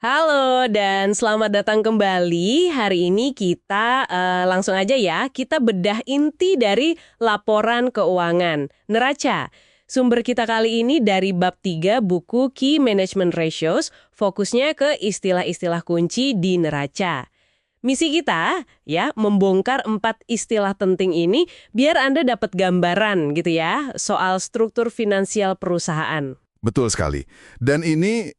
Halo dan selamat datang kembali. Hari ini kita langsung aja ya, kita bedah inti dari laporan keuangan. Neraca. Sumber kita kali ini dari bab 3 buku Key Management Ratios, fokusnya ke istilah-istilah kunci di neraca. Misi kita ya, membongkar 4 istilah penting ini biar Anda dapat gambaran gitu ya, soal struktur finansial perusahaan. Betul sekali. Dan ini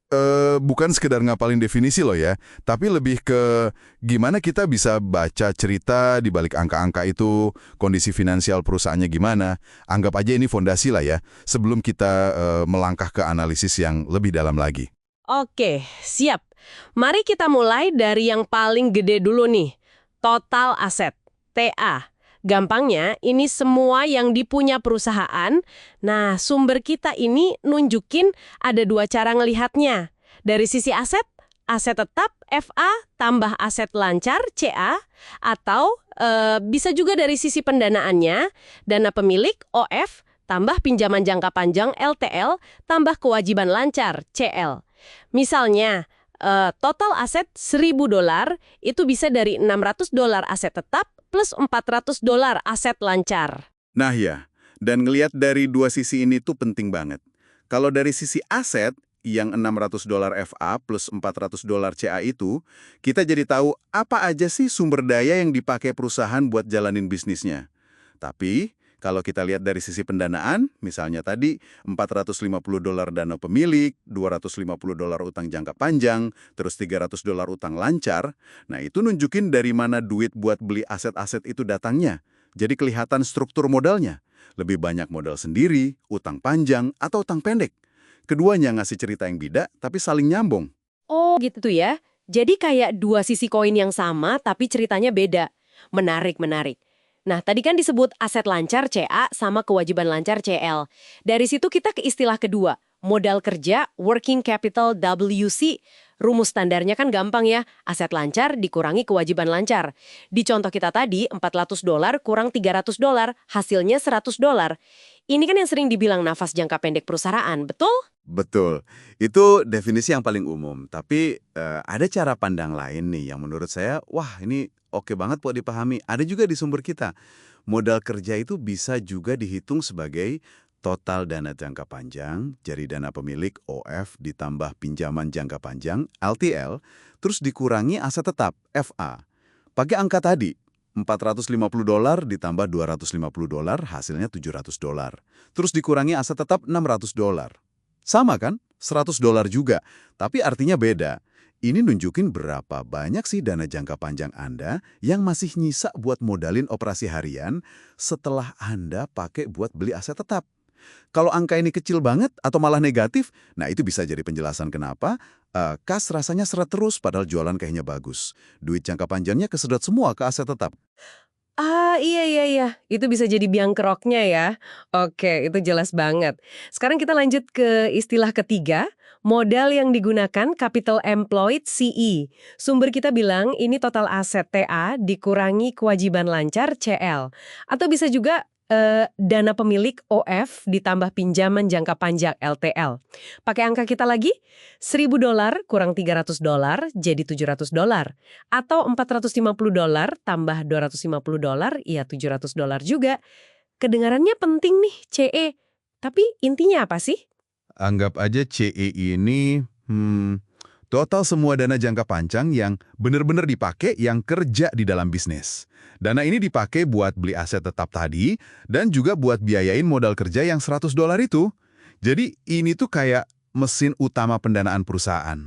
bukan sekedar ngapalin definisi loh ya, tapi lebih ke gimana kita bisa baca cerita di balik angka-angka itu, kondisi finansial perusahaannya gimana. Anggap aja ini fondasi lah ya, sebelum kita melangkah ke analisis yang lebih dalam lagi. Oke, siap. Mari kita mulai dari yang paling gede dulu nih. Total aset, TA. Gampangnya, ini semua yang dipunya perusahaan. Nah, sumber kita ini nunjukin ada dua cara ngelihatnya. Dari sisi aset, aset tetap FA tambah aset lancar CA, atau bisa juga dari sisi pendanaannya, dana pemilik OF tambah pinjaman jangka panjang LTL tambah kewajiban lancar CL. Misalnya, total aset $1.000 itu bisa dari $600 aset tetap plus $400 aset lancar. Nah ya, dan ngelihat dari dua sisi ini tuh penting banget. Kalau dari sisi aset, yang $600 FA plus $400 CA itu, kita jadi tahu apa aja sih sumber daya yang dipakai perusahaan buat jalanin bisnisnya. Tapi, kalau kita lihat dari sisi pendanaan, misalnya tadi $450 dana pemilik, $250 utang jangka panjang, terus $300 utang lancar, nah itu nunjukin dari mana duit buat beli aset-aset itu datangnya. Jadi kelihatan struktur modalnya. Lebih banyak modal sendiri, utang panjang, atau utang pendek. Keduanya ngasih cerita yang beda, tapi saling nyambung. Oh gitu ya. Jadi kayak dua sisi koin yang sama tapi ceritanya beda. Menarik, menarik. Nah, tadi kan disebut aset lancar CA sama kewajiban lancar CL. Dari situ kita ke istilah kedua, modal kerja, working capital WC. Rumus standarnya kan gampang ya, aset lancar dikurangi kewajiban lancar. Di contoh kita tadi, $400 kurang $300, hasilnya $100. Ini kan yang sering dibilang nafas jangka pendek perusahaan, betul? Betul. Itu definisi yang paling umum. Tapi ada cara pandang lain nih yang menurut saya, wah ini oke banget buat dipahami. Ada juga di sumber kita. Modal kerja itu bisa juga dihitung sebagai total dana jangka panjang, jadi dana pemilik OF ditambah pinjaman jangka panjang LTL, terus dikurangi aset tetap FA. Pakai angka tadi, $450 ditambah $250, hasilnya $700. Terus dikurangi aset tetap $600. Sama kan? $100 juga. Tapi artinya beda. Ini nunjukin berapa banyak sih dana jangka panjang Anda yang masih nyisa buat modalin operasi harian setelah Anda pakai buat beli aset tetap. Kalau angka ini kecil banget atau malah negatif, nah itu bisa jadi penjelasan kenapa kas rasanya seret terus padahal jualan kayaknya bagus. Duit jangka panjangnya kesedot semua ke aset tetap. Ah, iya, iya, iya. Itu bisa jadi biang keroknya ya. Oke, itu jelas banget. Sekarang kita lanjut ke istilah ketiga, modal yang digunakan capital employed CE. Sumber kita bilang ini total aset TA dikurangi kewajiban lancar CL. Atau bisa juga dana pemilik OF ditambah pinjaman jangka panjang LTL. Pakai angka kita lagi, $1.000 kurang $300 jadi $700. Atau $450 tambah $250, ya $700 juga. Kedengarannya penting nih, CE. Tapi intinya apa sih? Anggap aja CE ini, total semua dana jangka panjang yang benar-benar dipakai yang kerja di dalam bisnis. Dana ini dipakai buat beli aset tetap tadi, dan juga buat biayain modal kerja yang $100 itu. Jadi ini tuh kayak mesin utama pendanaan perusahaan.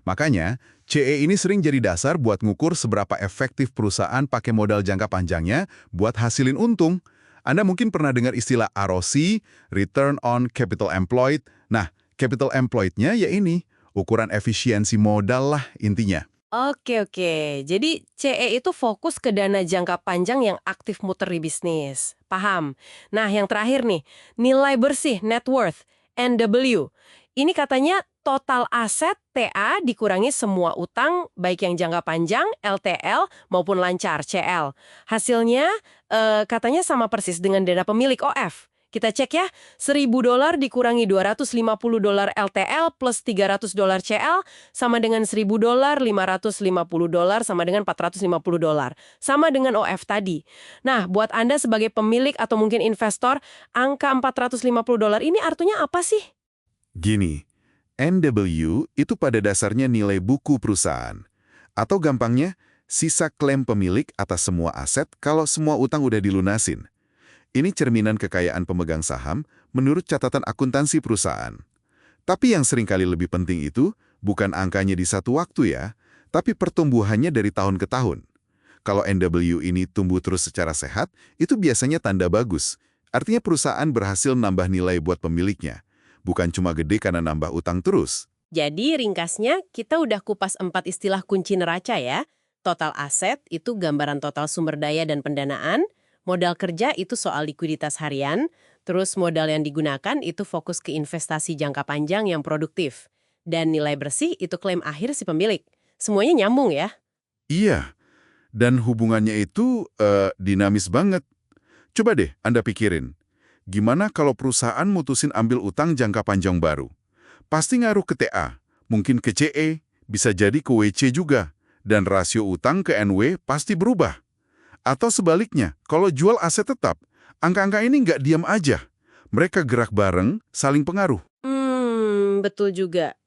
Makanya, CE ini sering jadi dasar buat ngukur seberapa efektif perusahaan pakai modal jangka panjangnya buat hasilin untung. Anda mungkin pernah dengar istilah ROC, Return on Capital Employed. Nah, capital employed-nya ya ini, ukuran efisiensi modal lah intinya. Oke, oke. Jadi CE itu fokus ke dana jangka panjang yang aktif muter di bisnis. Paham. Nah, yang terakhir nih, nilai bersih net worth, NW. Ini katanya total aset TA dikurangi semua utang, baik yang jangka panjang, LTL, maupun lancar, CL. Hasilnya katanya sama persis dengan dana pemilik OF. Kita cek ya, $1.000 dikurangi $250 LTL plus $300 CL sama dengan $1.000, $550 sama dengan $450. Sama dengan OF tadi. Nah, buat Anda sebagai pemilik atau mungkin investor, angka $450 ini artinya apa sih? Gini, NW itu pada dasarnya nilai buku perusahaan. Atau gampangnya, sisa klaim pemilik atas semua aset kalau semua utang udah dilunasin. Ini cerminan kekayaan pemegang saham menurut catatan akuntansi perusahaan. Tapi yang seringkali lebih penting itu bukan angkanya di satu waktu ya, tapi pertumbuhannya dari tahun ke tahun. Kalau NW ini tumbuh terus secara sehat, itu biasanya tanda bagus. Artinya perusahaan berhasil nambah nilai buat pemiliknya. Bukan cuma gede karena nambah utang terus. Jadi ringkasnya, kita udah kupas 4 istilah kunci neraca ya. Total aset itu gambaran total sumber daya dan pendanaan, modal kerja itu soal likuiditas harian, terus modal yang digunakan itu fokus ke investasi jangka panjang yang produktif. Dan nilai bersih itu klaim akhir si pemilik. Semuanya nyambung ya. Iya, dan hubungannya itu dinamis banget. Coba deh Anda pikirin, gimana kalau perusahaan mutusin ambil utang jangka panjang baru? Pasti ngaruh ke TA, mungkin ke CE, bisa jadi ke WC juga. Dan rasio utang ke NW pasti berubah. Atau sebaliknya, kalau jual aset tetap, angka-angka ini nggak diam aja. Mereka gerak bareng, saling pengaruh. Betul juga.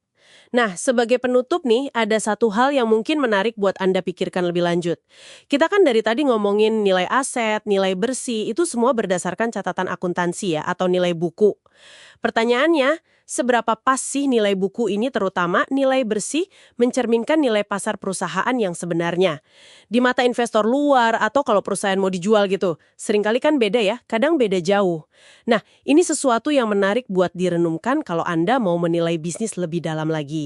Nah, sebagai penutup nih, ada satu hal yang mungkin menarik buat Anda pikirkan lebih lanjut. Kita kan dari tadi ngomongin nilai aset, nilai bersih, itu semua berdasarkan catatan akuntansi ya, atau nilai buku. Pertanyaannya, seberapa pas sih nilai buku ini terutama nilai bersih mencerminkan nilai pasar perusahaan yang sebenarnya? Di mata investor luar atau kalau perusahaan mau dijual gitu, seringkali kan beda ya, kadang beda jauh. Nah, ini sesuatu yang menarik buat direnungkan kalau Anda mau menilai bisnis lebih dalam lagi.